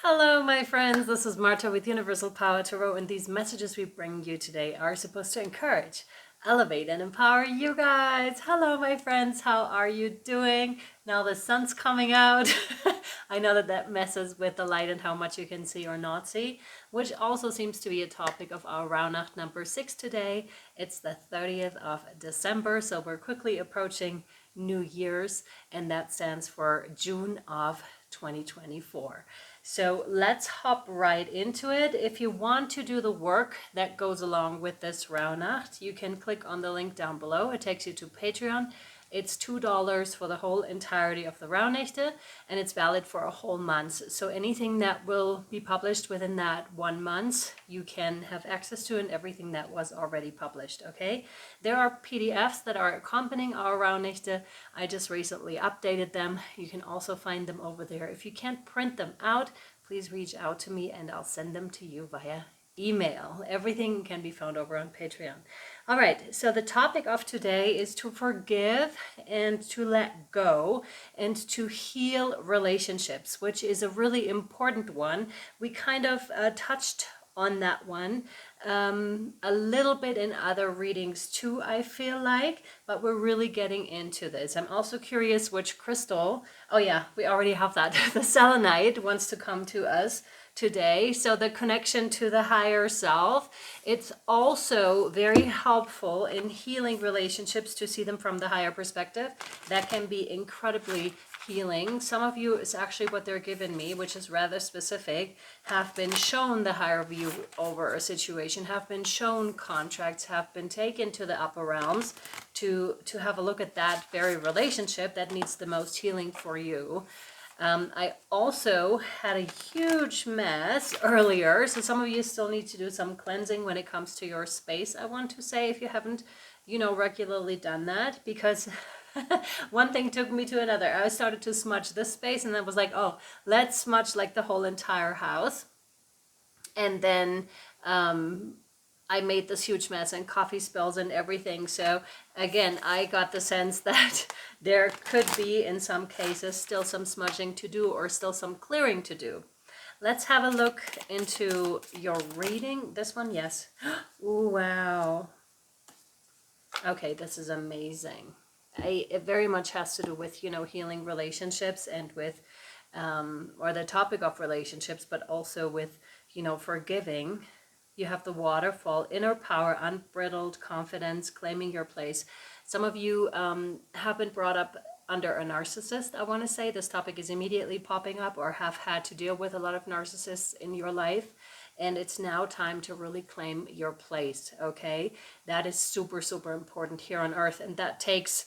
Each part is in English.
Hello, my friends. This is Marta with Universal Power Tarot, and these messages we bring you today are supposed to encourage, elevate, and empower you guys. Hello, my friends. How are you doing? Now the sun's coming out. I know that messes with the light and how much you can see or not see, which also seems to be a topic of our Rauhnacht number 6 today. It's the 30th of December, so we're quickly approaching New Year's, and that stands for June of 2024. So let's hop right into it. If you want to do the work that goes along with this Rauhnacht, you can click on the link down below. It takes you to Patreon. It's $2 for the whole entirety of the Rauhnächte, and it's valid for a whole month. So anything that will be published within that 1 month, you can have access to, and everything that was already published, okay? There are PDFs that are accompanying our Rauhnächte. I just recently updated them. You can also find them over there. If you can't print them out, please reach out to me and I'll send them to you via email. Everything can be found over on Patreon. All right, so the topic of today is to forgive and to let go and to heal relationships, which is a really important one. We kind of touched on that one a little bit in other readings too, I feel like, but we're really getting into this. I'm also curious which crystal, oh yeah, we already have that, the selenite wants to come to us today. So the connection to the higher self, it's also very helpful in healing relationships to see them from the higher perspective. That can be incredibly healing. Some of you, is actually what they're giving me, which is rather specific, have been shown the higher view over a situation, have been shown contracts, have been taken to the upper realms to have a look at that very relationship that needs the most healing for you. I also had a huge mess earlier, so some of you still need to do some cleansing when it comes to your space, I want to say, if you haven't, regularly done that, because one thing took me to another. I started to smudge this space, and then was like, oh, let's smudge like the whole entire house. And then I made this huge mess and coffee spills and everything. So again, I got the sense that there could be, in some cases, still some smudging to do or still some clearing to do. Let's have a look into your reading. This one, yes. Ooh, wow. Okay, this is amazing. It very much has to do with, healing relationships and with, or the topic of relationships, but also with, forgiving. You have the waterfall, inner power, unbridled confidence, claiming your place. Some of you have been brought up under a narcissist, I want to say. This topic is immediately popping up, or have had to deal with a lot of narcissists in your life. And it's now time to really claim your place, okay? That is super, super important here on Earth. And that takes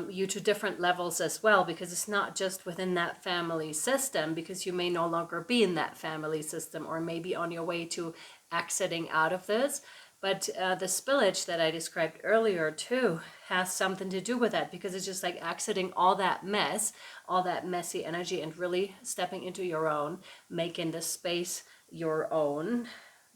you to different levels as well, because it's not just within that family system, because you may no longer be in that family system, or maybe on your way to exiting out of this. But the spillage that I described earlier too has something to do with that, because it's just like exiting all that mess, all that messy energy, and really stepping into your own, making the space your own,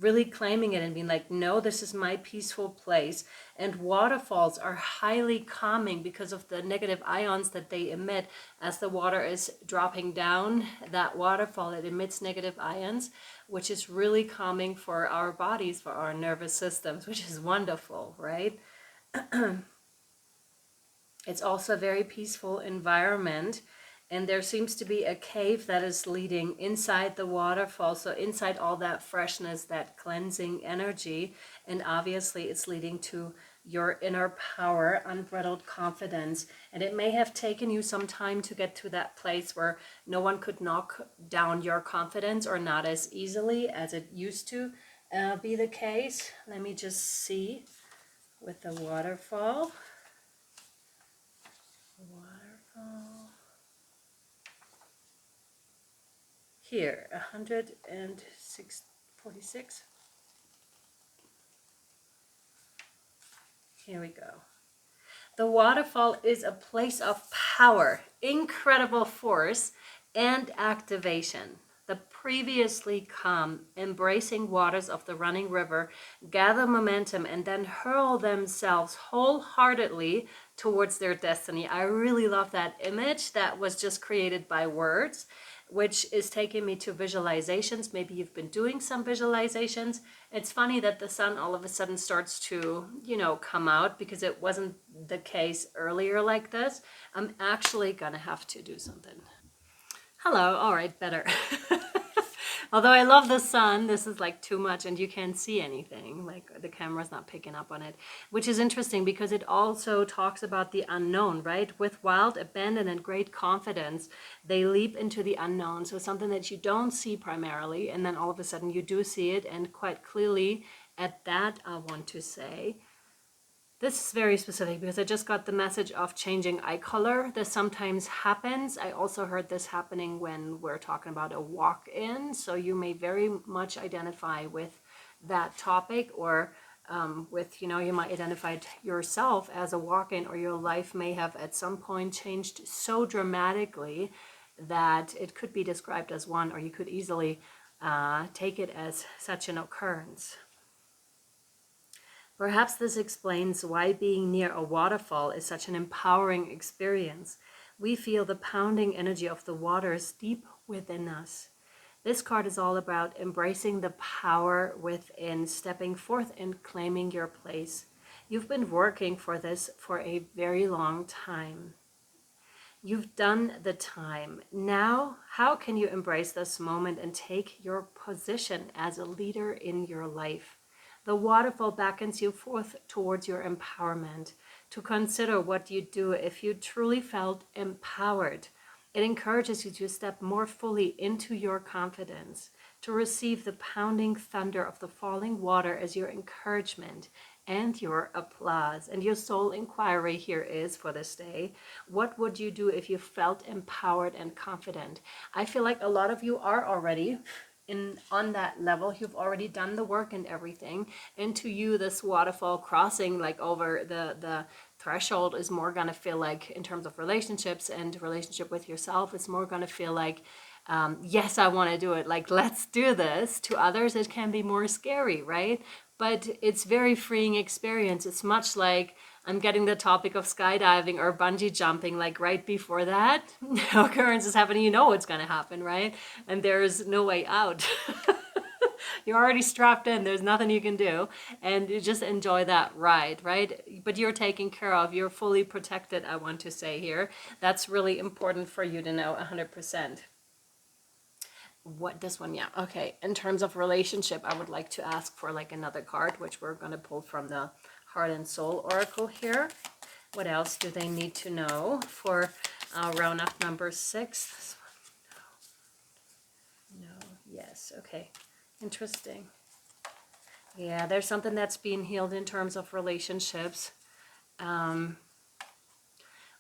really claiming it and being like, no, this is my peaceful place. And waterfalls are highly calming because of the negative ions that they emit. As the water is dropping down that waterfall, it emits negative ions, which is really calming for our bodies, for our nervous systems, which is wonderful, right? It's also a very peaceful environment. And there seems to be a cave that is leading inside the waterfall. So inside all that freshness, that cleansing energy. And obviously it's leading to your inner power, unbridled confidence. And it may have taken you some time to get to that place where no one could knock down your confidence, or not as easily as it used to be the case. Let me just see with the waterfall. Waterfall. Here, 146. Here we go. The waterfall is a place of power, incredible force, and activation. The previously calm, embracing waters of the running river gather momentum and then hurl themselves wholeheartedly towards their destiny. I really love that image that was just created by words. which is taking me to visualizations. Maybe you've been doing some visualizations. It's funny that the sun all of a sudden starts to, come out, because it wasn't the case earlier like this. I'm actually gonna have to do something. Hello, all right, better. Although I love the sun, this is like too much and you can't see anything. Like the camera's not picking up on it, which is interesting because it also talks about the unknown, right? With wild abandon and great confidence, they leap into the unknown. So something that you don't see primarily, and then all of a sudden you do see it, and quite clearly at that, I want to say, this is very specific because I just got the message of changing eye color. This sometimes happens. I also heard this happening when we're talking about a walk-in. So you may very much identify with that topic, or with, you might identify yourself as a walk-in, or your life may have at some point changed so dramatically that it could be described as one, or you could easily take it as such an occurrence. Perhaps this explains why being near a waterfall is such an empowering experience. We feel the pounding energy of the waters deep within us. This card is all about embracing the power within, stepping forth and claiming your place. You've been working for this for a very long time. You've done the time. Now, how can you embrace this moment and take your position as a leader in your life? The waterfall beckons you forth towards your empowerment, to consider what you'd do if you truly felt empowered. It encourages you to step more fully into your confidence, to receive the pounding thunder of the falling water as your encouragement and your applause. And your soul inquiry here is for this day: what would you do if you felt empowered and confident? I feel like a lot of you are already on that level. You've already done the work and everything, and to you this waterfall crossing like over the threshold is more gonna feel like, in terms of relationships and relationship with yourself, it's more gonna feel like, yes, I want to do it, like let's do this. To others it can be more scary, right? But it's very freeing experience. It's much like I'm getting the topic of skydiving or bungee jumping, like right before that occurrence is happening, you know what's going to happen, right? And there's no way out. You're already strapped in. There's nothing you can do. And you just enjoy that ride, right? But you're taken care of. You're fully protected, I want to say here. That's really important for you to know 100%. What, this one? Yeah, okay. In terms of relationship, I would like to ask for like another card, which we're going to pull from the Heart and Soul Oracle here. What else do they need to know for Raunacht number 6? This one, no, yes, okay. Interesting. Yeah, there's something that's being healed in terms of relationships.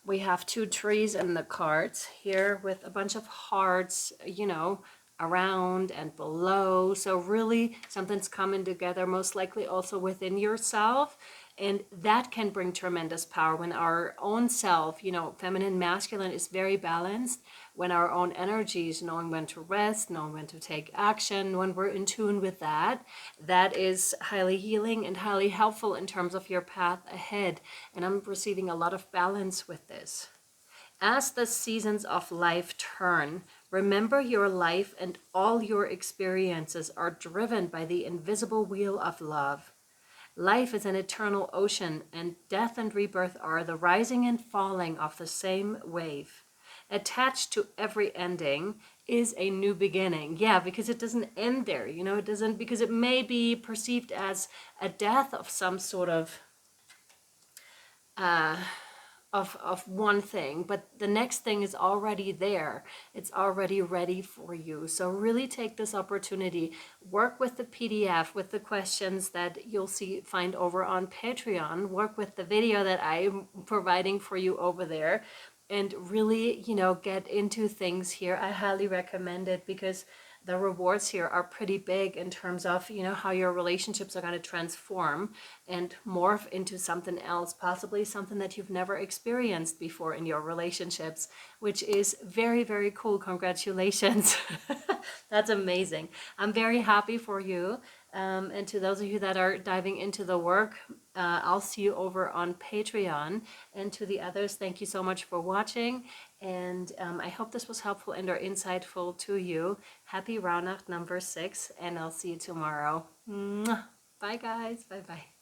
We have 2 trees in the cards here with a bunch of hearts, around and below. So really something's coming together, most likely also within yourself. And that can bring tremendous power when our own self, feminine, masculine, is very balanced. When our own energies, knowing when to rest, knowing when to take action, when we're in tune with that, that is highly healing and highly helpful in terms of your path ahead. And I'm receiving a lot of balance with this. As the seasons of life turn, remember your life and all your experiences are driven by the invisible wheel of love. Life is an eternal ocean, and death and rebirth are the rising and falling of the same wave. Attached to every ending is a new beginning. Yeah, because it doesn't end there. It doesn't, because it may be perceived as a death of some sort of one thing, but the next thing is already there. It's already ready for you. So really take this opportunity, work with the PDF, with the questions that you'll find over on Patreon, work with the video that I'm providing for you over there, and really, get into things here. I highly recommend it because the rewards here are pretty big in terms of, how your relationships are going to transform and morph into something else, possibly something that you've never experienced before in your relationships, which is very, very cool. Congratulations. That's amazing. I'm very happy for you. And to those of you that are diving into the work, I'll see you over on Patreon. And to the others, thank you so much for watching. And I hope this was helpful and or insightful to you. Happy Rauhnacht number 6, and I'll see you tomorrow. Mwah. Bye guys. Bye bye.